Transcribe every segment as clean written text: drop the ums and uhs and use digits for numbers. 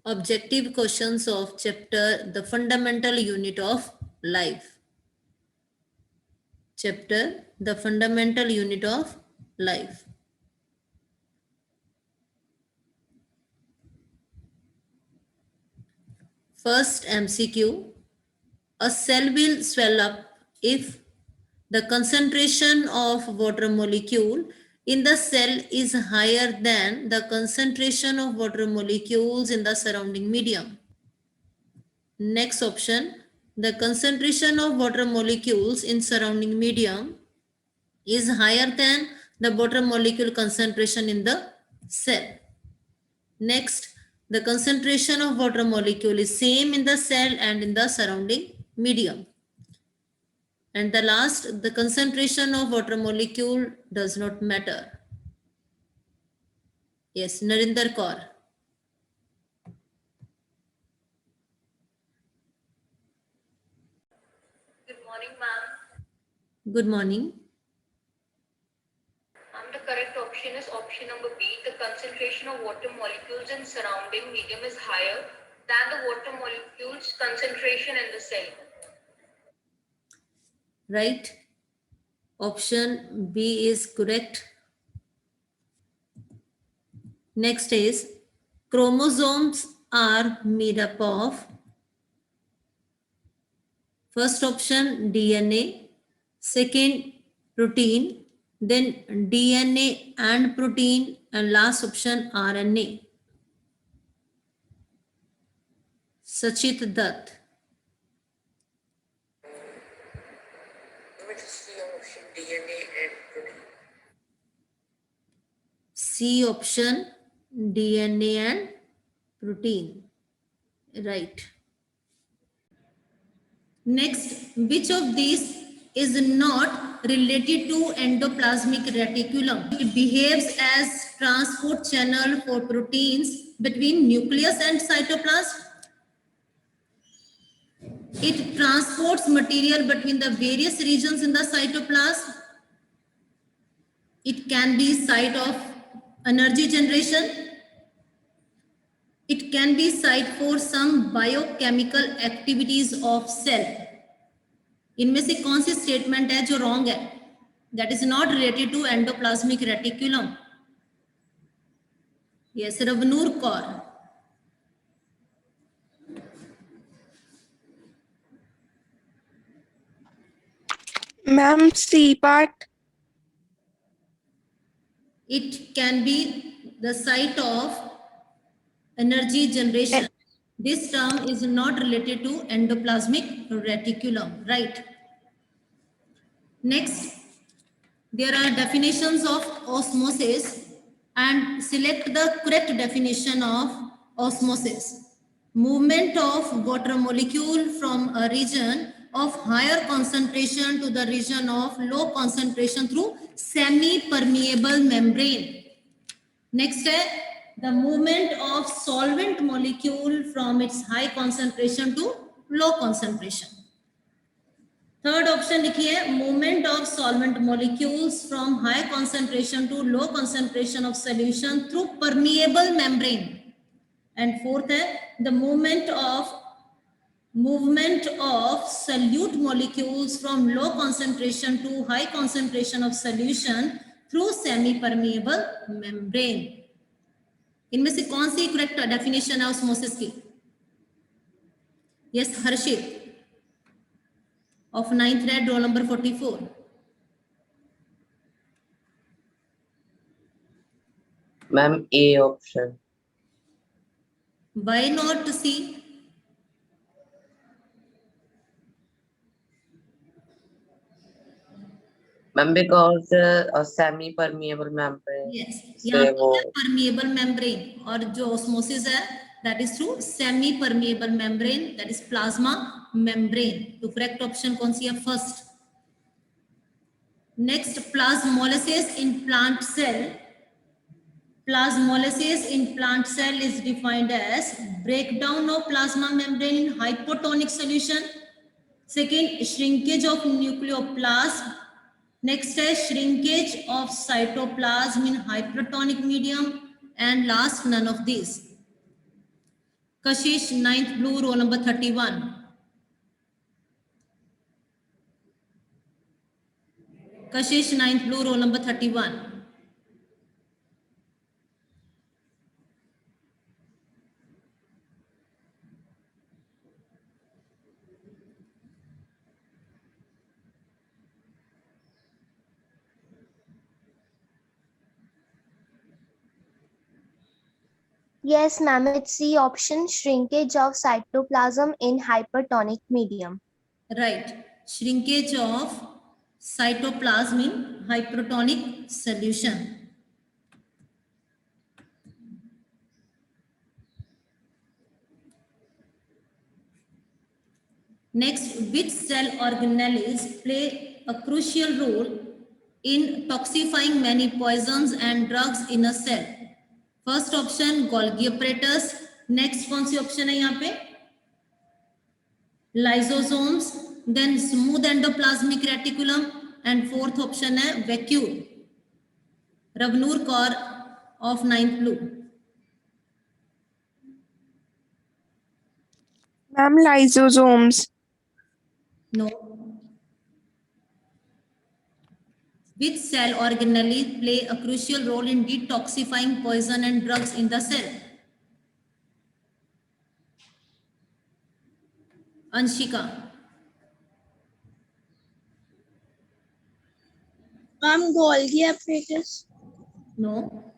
Objective questions of chapter The Fundamental Unit of Life. Chapter The Fundamental Unit of Life. First MCQ. A cell will swell up if the concentration of water molecule in the cell is higher than the concentration of water molecules in the surrounding medium. Next option, the concentration of water molecules in surrounding medium is higher than the water molecule concentration in the cell. Next, the concentration of water molecule is same in the cell and in the surrounding medium. And the last, the concentration of water molecule does not matter. Yes, Narinder Kaur. Good morning, ma'am. Good morning. The correct option is option number B. The concentration of water molecules in surrounding medium is higher than the water molecules concentration in the cell. Right. Option B is correct. Next is chromosomes are made up of first option DNA, second protein, then DNA and protein, and last option RNA. Sachit Dutt. DNA and protein. C option DNA and protein. Right. Next, which of these is not related to endoplasmic reticulum? It behaves as transport channel for proteins between nucleus and cytoplasm. It transports material between the various regions in the cytoplasm. It can be site of energy generation. It can be site for some biochemical activities of cell. इनमें से कौन सी statement है जो wrong है? That is not related to endoplasmic reticulum. Yes, Ravnoor Kaur. Ma'am, C part. It can be the site of energy generation. This term is not related to endoplasmic reticulum, right? Next, there are definitions of osmosis and select the correct definition of osmosis. Movement of water molecule from a region of higher concentration to the region of low concentration through semi-permeable membrane. Next, the movement of solvent molecule from its high concentration to low concentration. Third option लिखिए, movement of solvent molecules from high concentration to low concentration of solution through permeable membrane. And fourth है, the movement of solute molecules from low concentration to high concentration of solution through semi-permeable membrane. इनमें से कौन C correct definition है osmosis की? Yes, Harshit of 9th grade, roll number 44. Ma'am, A option. Why not C? Ma'am, because a semi-permeable membrane. Yes, यहाँ पे है permeable membrane और जो osmosis है that is through semi-permeable membrane, that is plasma membrane. तो correct option कौन सी है? First. Next, plasmolysis in plant cell. Plasmolysis in plant cell is defined as breakdown of plasma membrane in hypotonic solution. Second, shrinkage of nucleoplasm. Next is shrinkage of cytoplasm in hypertonic medium. And last, none of these. Kashish, 9th blue, roll number 31. Kashish, 9th blue, roll number 31. Yes, ma'am, it's C option, shrinkage of cytoplasm in hypertonic medium. Right. Shrinkage of cytoplasm in hypertonic solution. Next, which cell organelles play a crucial role in toxifying many poisons and drugs in a cell? First option Golgi apparatus. Next कौन सी option है यहाँ पे? Lysosomes. Then smooth endoplasmic reticulum. And fourth option है vacuole. Ravnoor Kaur of 9th blue. Ma'am, lysosomes. No. Which cell organelle play a crucial role in detoxifying poison and drugs in the cell? Anshika. Ma'am, Golgi apparatus. No.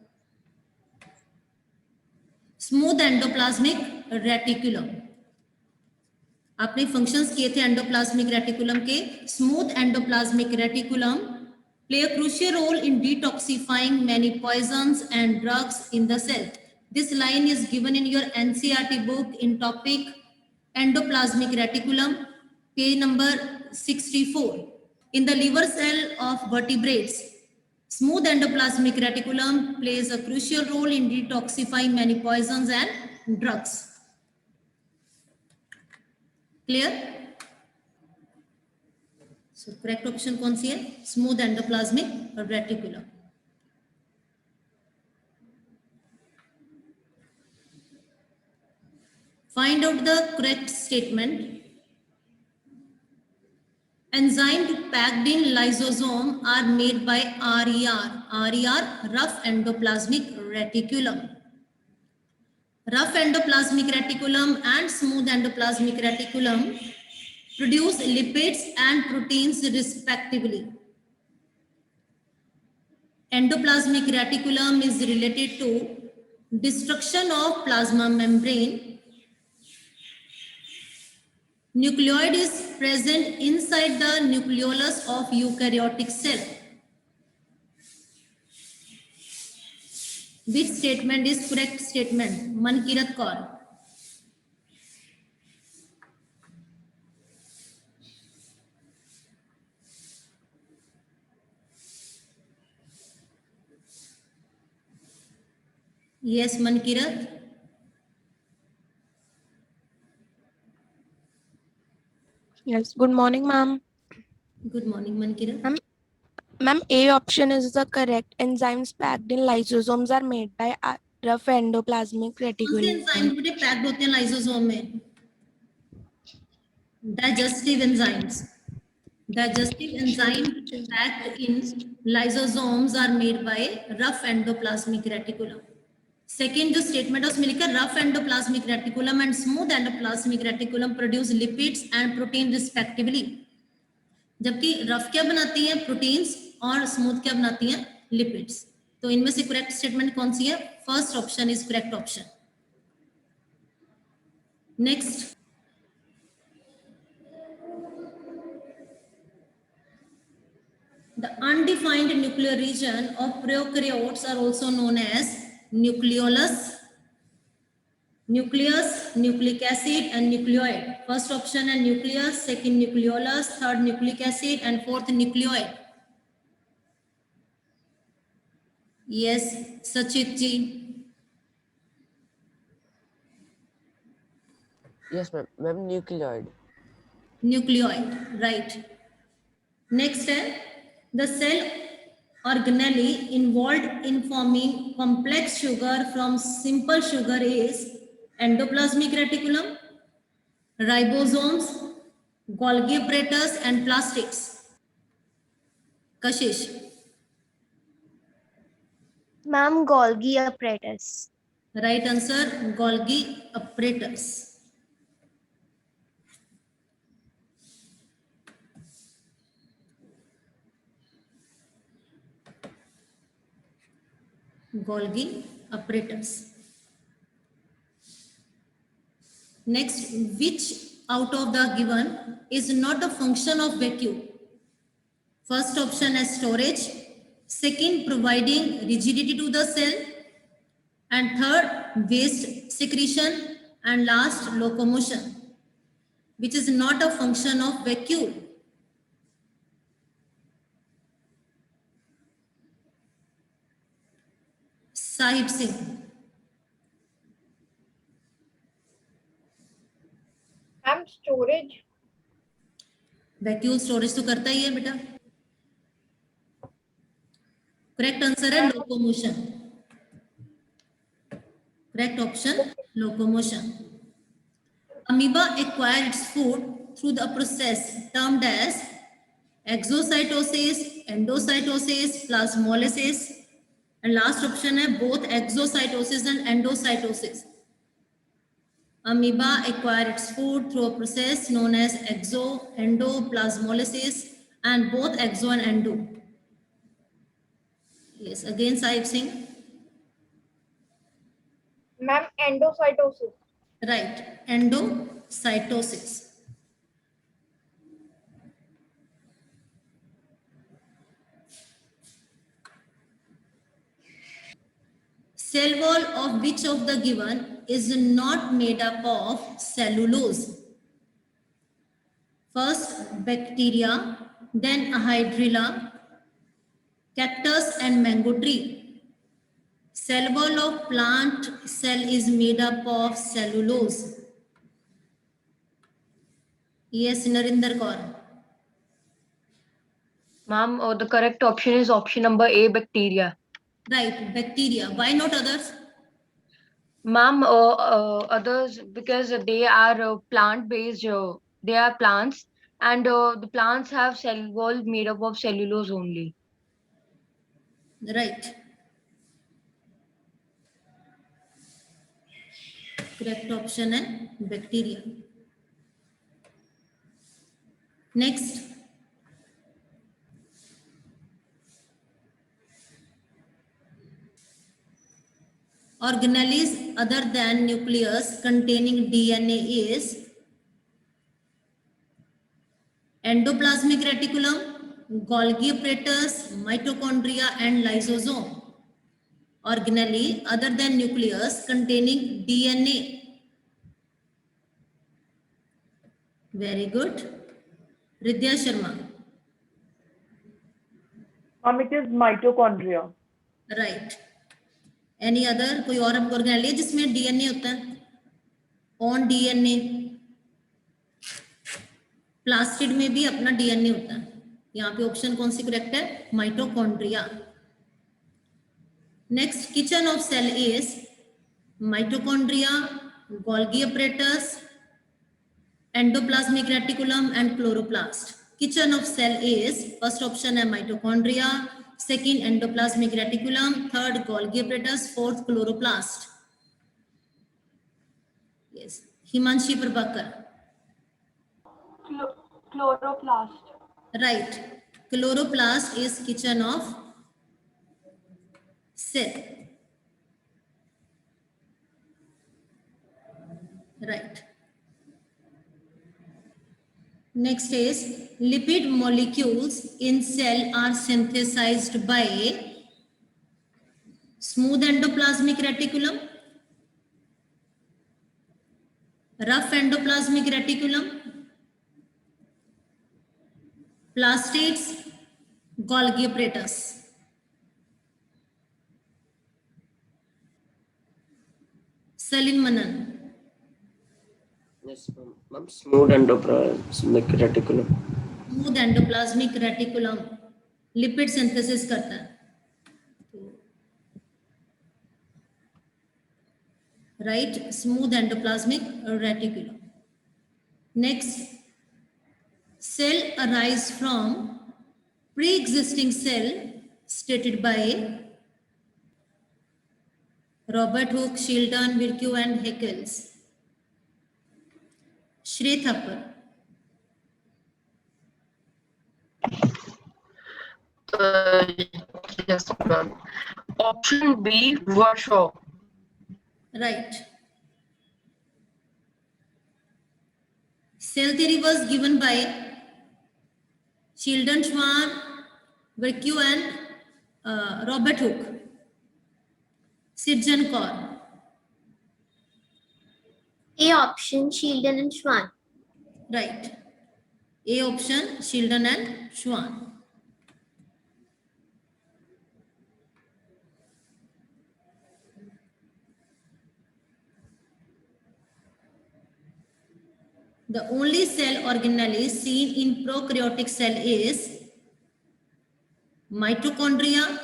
Smooth endoplasmic reticulum. आपने functions किए थे endoplasmic reticulum के. Smooth endoplasmic reticulum play a crucial role in detoxifying many poisons and drugs in the cell. This line is given in your NCERT book in topic endoplasmic reticulum, page number 64. In the liver cell of vertebrates, smooth endoplasmic reticulum plays a crucial role in detoxifying many poisons and drugs. Clear? So correct option कौन सी है? Smooth endoplasmic reticulum. Find out the correct statement. Enzymes packed in lysosome are made by RER. RER, rough endoplasmic reticulum. Rough endoplasmic reticulum and smooth endoplasmic reticulum produce lipids and proteins respectively. Endoplasmic reticulum is related to destruction of plasma membrane. Nucleoid is present inside the nucleolus of eukaryotic cell. Which statement is correct statement? Mankirat Kaur. Yes, Mankirat. Yes. Good morning, ma'am. Good morning, Mankirat. Ma'am, A option is the correct. Enzymes packed in lysosomes are made by rough endoplasmic कौन से reticulum. Enzyme बेटे packed होते हैं lysosome में? Digestive enzymes. Digestive enzymes packed in lysosomes are made by rough endoplasmic reticulum. Second जो statement है उसमें लिखा rough endoplasmic reticulum and smooth endoplasmic reticulum produce lipids and protein respectively. जबकि rough क्या बनाती है? प्रोटीन्स, और स्मूथ क्या बनाती है? लिपिड्स. तो इनमें से करेक्ट स्टेटमेंट कौन सी है? First option is correct option. Next, the undefined nuclear region of prokaryotes are also known as nucleolus, nucleus, nucleic acid and nucleoid. First option है nucleus, second nucleolus, third nucleic acid and fourth nucleoid. Yes, Sachit ji. Yes, ma'am. Ma'am, nucleoid. Nucleoid, right. Next है the cell organelle involved in forming complex sugar from simple sugar is endoplasmic reticulum, ribosomes, Golgi apparatus and plastids. Kashish. Ma'am, Golgi apparatus. Right answer, Golgi apparatus. Golgi apparatus. Next, which out of the given is not a function of vacuum? First option is storage, second providing rigidity to the cell, and third waste secretion, and last locomotion, which is not a function of vacuum. Sahib Singh. I'm storage. Vacuum storage तो करता ही है बेटा. Correct answer है locomotion. Correct option locomotion. Amoeba acquire its food through the process termed as exocytosis, endocytosis, plasmolysis, and last option है both exocytosis and endocytosis. Amoeba acquire its food through a process known as endoplasmolysis, and both exo and endo. Yes, again Sahib Singh. Ma'am, endocytosis. Right, endocytosis. Cell wall of which of the given is not made up of cellulose? First, bacteria, then hydrilla, cactus and mango tree. Cell wall of plant cell is made up of cellulose. Yes, Narinder Kaur. Ma'am, the correct option is option number A, bacteria. Right, bacteria. Why not others? Ma'am, others because they are plant-based. They are plants, and the plants have cell wall made up of cellulose only. Right. Correct option है bacteria. Next. Organelles other than nucleus containing DNA is endoplasmic reticulum, Golgi apparatus, mitochondria and lysosome. Organelle other than nucleus containing DNA. Very good. Ridya Sharma. It is mitochondria. Right. Any other? कोई और organelle है जिसमें DNA होता है? On DNA. Plastid में भी अपना DNA होता है. यहाँ पे ऑप्शन कौन सी करेक्ट है? Mitochondria. Next, kitchen of cell is mitochondria, Golgi apparatus, endoplasmic reticulum and chloroplast. Kitchen of cell is first option है mitochondria, second endoplasmic reticulum, third Golgi apparatus, fourth chloroplast. Yes, Himanshi Prabhakar. Chloroplast. Right, chloroplast is kitchen of cell. Right. Next is lipid molecules in cell are synthesized by smooth endoplasmic reticulum, rough endoplasmic reticulum, plastids, Golgi apparatus. Salim Manan. Yes, ma'am. Smooth endoplasmic reticulum. Smooth endoplasmic reticulum lipid synthesis करता है. right? Smooth endoplasmic reticulum. Next, cell arise from pre-existing cell stated by Robert Hooke, Shildon, Virchow and Haeckel. Shri Thapar. Yes, ma'am. Option B, Warsaw. Right. Cell theory was given by Shildon, Schwann, Virchow and Robert Hooke. Sirjan Kaur. A option, Shildon and Schwann. Right. A option, Shildon and Schwann. The only cell organelle seen in prokaryotic cell is mitochondria,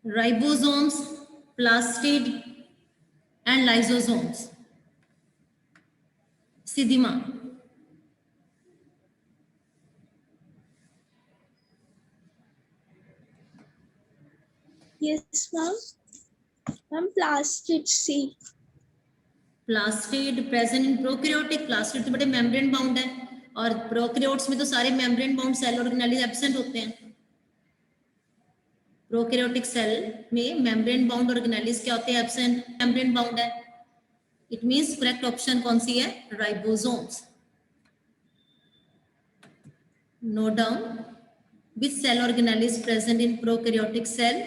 ribosomes, plastid, and lysosomes. Siddhima. Yes, ma'am. Ma'am, plastid C. Plastid present in prokaryotic plastid तो बड़े membrane bound है और prokaryotes में तो सारे membrane bound cell organelle absent होते हैं prokaryotic cell में मेम्ब्रेन बाउंड ऑर्गेनेलीज क्या होते हैं एब्सेंट मेम्ब्रेन बाउंड है इट मींस करेक्ट ऑप्शन कौन सी है ribosomes note down which cell organelle is present in prokaryotic cell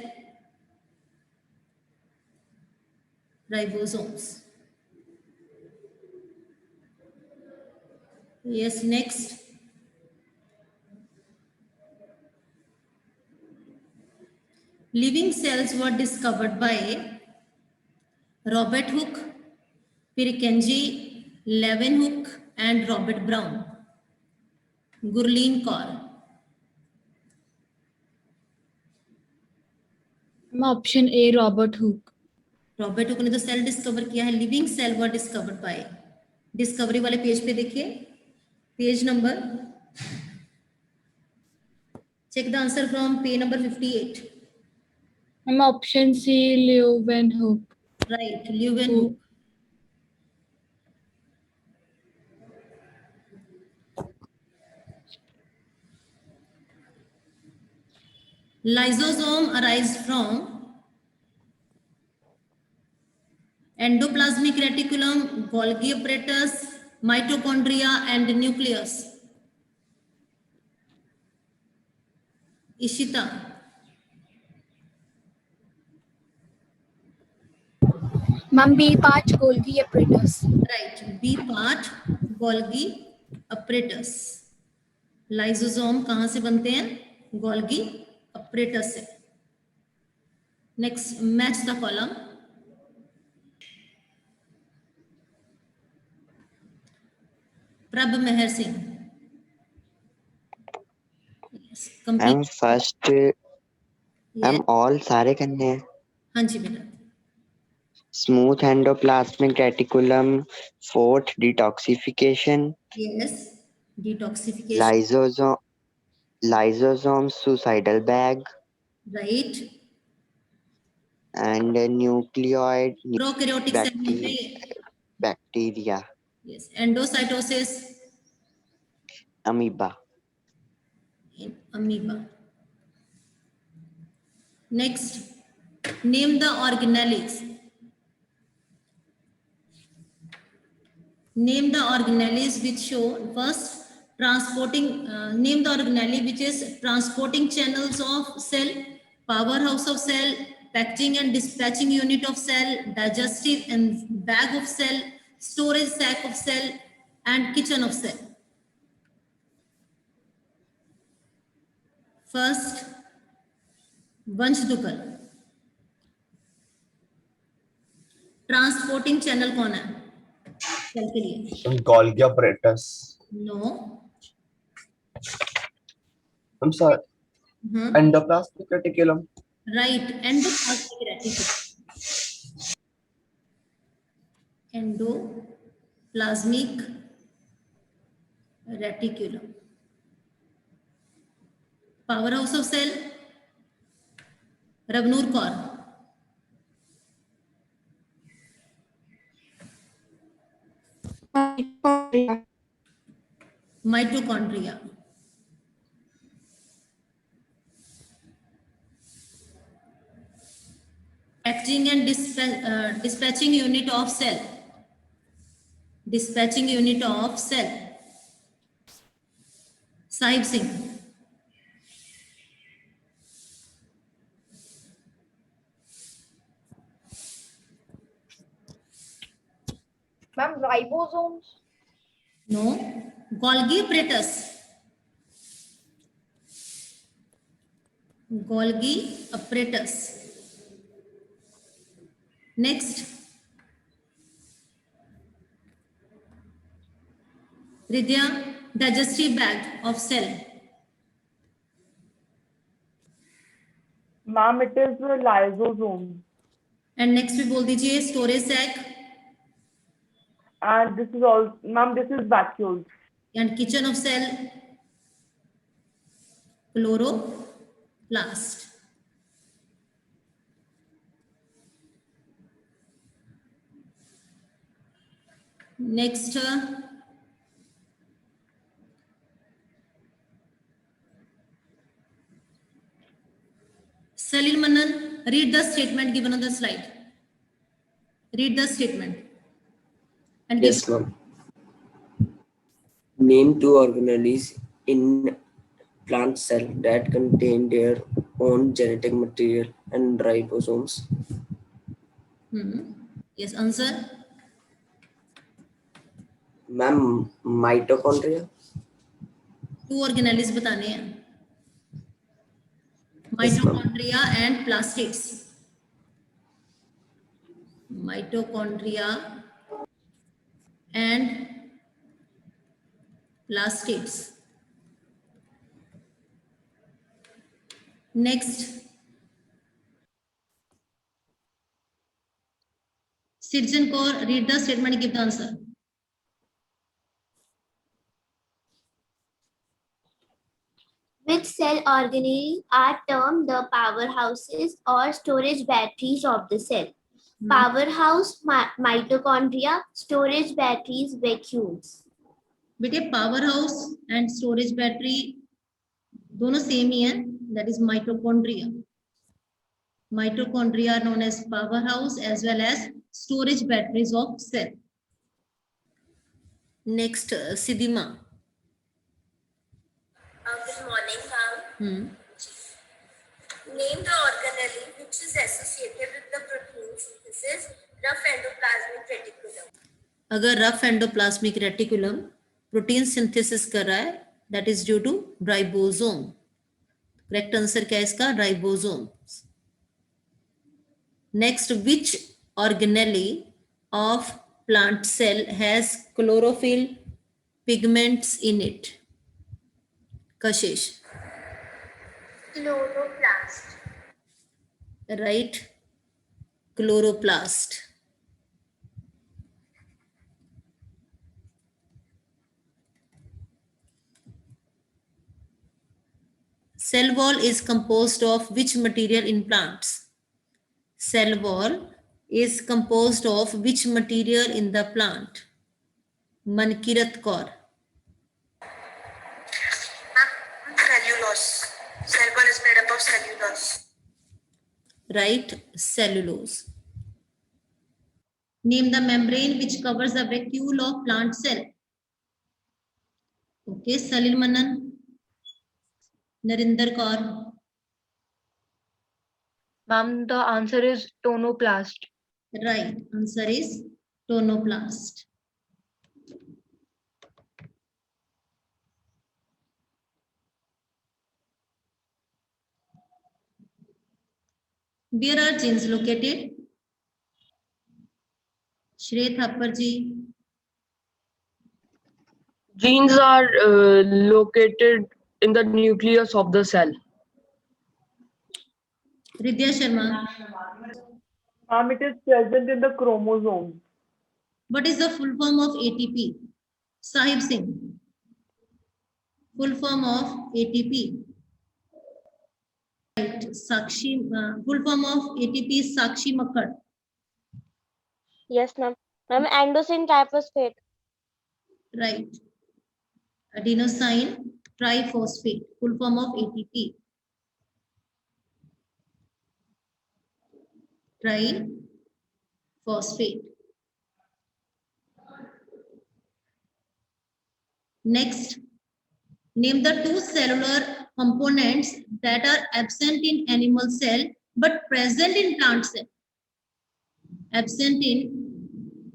ribosomes yes next living cells were discovered by Robert Hooke, Purkinje, Leeuwenhoek and Robert Brown. Gurleen Kaur. Option A, Robert Hooke. Robert Hooke ने तो cell discover किया है living cell were discovered by discovery वाले page पे देखिए page number check the answer from page number 58 Option C, Leeuwenhoek. Right Leeuwenhoek lysosome arise from endoplasmic reticulum, Golgi apparatus, mitochondria and nucleus. Ishita. Ma'am, B part, Golgi apparatus. Right. B part, Golgi apparatus. Lysosome कहाँ से बनते हैं? Golgi apparatus से. Next, match the column. Prabh Mehar Singh ma'am first ma'am all सारे करने हैं हाँ जी बेटा smooth endoplasmic reticulum fourth detoxification yes detoxification lysosome suicidal bag right and nucleoid prokaryotic cell में bacteria yes endocytosis amoeba in amoeba next name the organelles which show first transporting name the organelle which is transporting channels of cell powerhouse of cell packaging and dispatching unit of cell digestive and bag of cell storage sac of cell and kitchen of cell. First, वंशदुकल transporting channel कौन है cell के लिए Golgi apparatus. No I'm sorry. Endoplasmic reticulum. Right endoplasmic reticulum endoplasmic reticulum. Powerhouse of cell, Ravnoor Kaur. Mitochondria. Packaging and dispatching unit of cell. Dispatching unit of cell. Sahib Singh. Ma'am, ribosomes. No. Golgi apparatus. Golgi apparatus. Next. Ridya, digestive bag of cell. Ma'am, it is the lysosome. And next भी बोल दीजिए storage sac. And this is all, ma'am, this is vacuoles. And kitchen of cell, chloroplast. Next, Salil Manan, read the statement given on the slide. Read the statement. And Yes, give ma'am. Name two organelles in plant cell that contain their own genetic material and ribosomes. Yes, answer. Ma'am, mitochondria. Two organelles बताने हैं. Yes, ma'am. Mitochondria and plastids. Mitochondria and plastids. Next. Sirjan Kaur, read the statement and give the answer. Which cell organelles are termed the powerhouses or storage batteries of the cell? Powerhouse, mitochondria, storage batteries, vacuoles. बेटे powerhouse and storage battery दोनों same ही है. That is mitochondria. Mitochondria are known as powerhouse as well as storage batteries of cell. Next, Siddhima. Good morning, ma'am. Name the organelle which is associated with the protein synthesis, rough endoplasmic reticulum. अगर rough endoplasmic reticulum protein synthesis कर रहा है, that is due to ribosome. Correct answer क्या है इसका? Ribosome. Next, which organelle of plant cell has chlorophyll pigments in it? Kashish. Chloroplast. Right. Chloroplast. Cell wall is composed of which material in plants? Cell wall is composed of which material in the plant? Mankirat Kaur. Cellulose. Cell wall is made up of cellulose. Right, cellulose. Name the membrane which covers the vacuole of plant cell. Okay, Salil Manan. Narinder Kaur. Ma'am, the answer is tonoplast. Right, answer is tonoplast. Where are genes located? Shreya Thapar ji. Genes are located in the nucleus of the cell. Ridya Sharma. Ma'am, it is present in the chromosome. What is the full form of ATP? Sahib Singh. Full form of ATP. Right. Sakshi. Full form of ATP is Sakshi Makkad. Yes, ma'am. Ma'am, androgen triphosphate. Right. Adenosine triphosphate. Full form of ATP. Triphosphate. Next, name the two cellular components that are absent in animal cell but present in plant cell. Absent in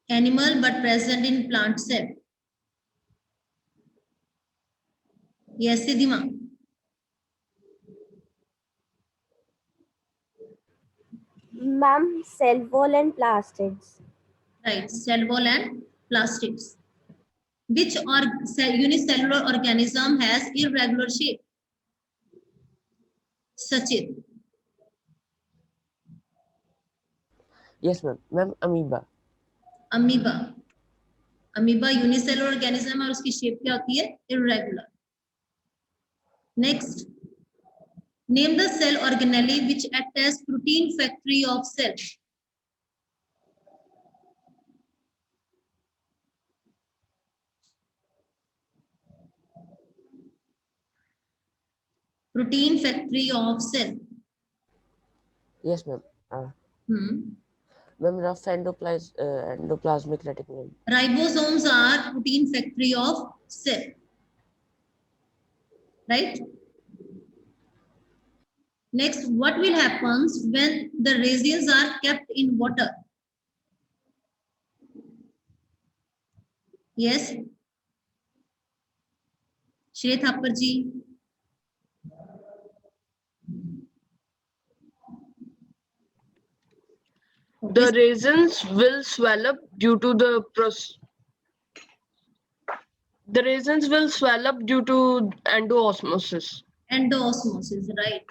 animal but present in plant cell. Yes, Siddhima. Ma'am, cell wall and plastids. Right, cell wall and plastids. Which unicellular organism has irregular shape? Sachit. Yes, ma'am. Ma'am, amoeba. Amoeba. Amoeba unicellular organism है और उसकी shape क्या होती है? Irregular. Next. Name the cell organelle which act as protein factory of cell. Protein factory of cell. Yes, ma'am. Ma'am, rough endoplasmic reticulum. Ribosomes are protein factory of cell. Right? Next, what will happen when the resins are kept in water? Yes. Shri Thapar ji. The resins will swell up due to the The resins will swell up due to endoosmosis. Endoosmosis, right.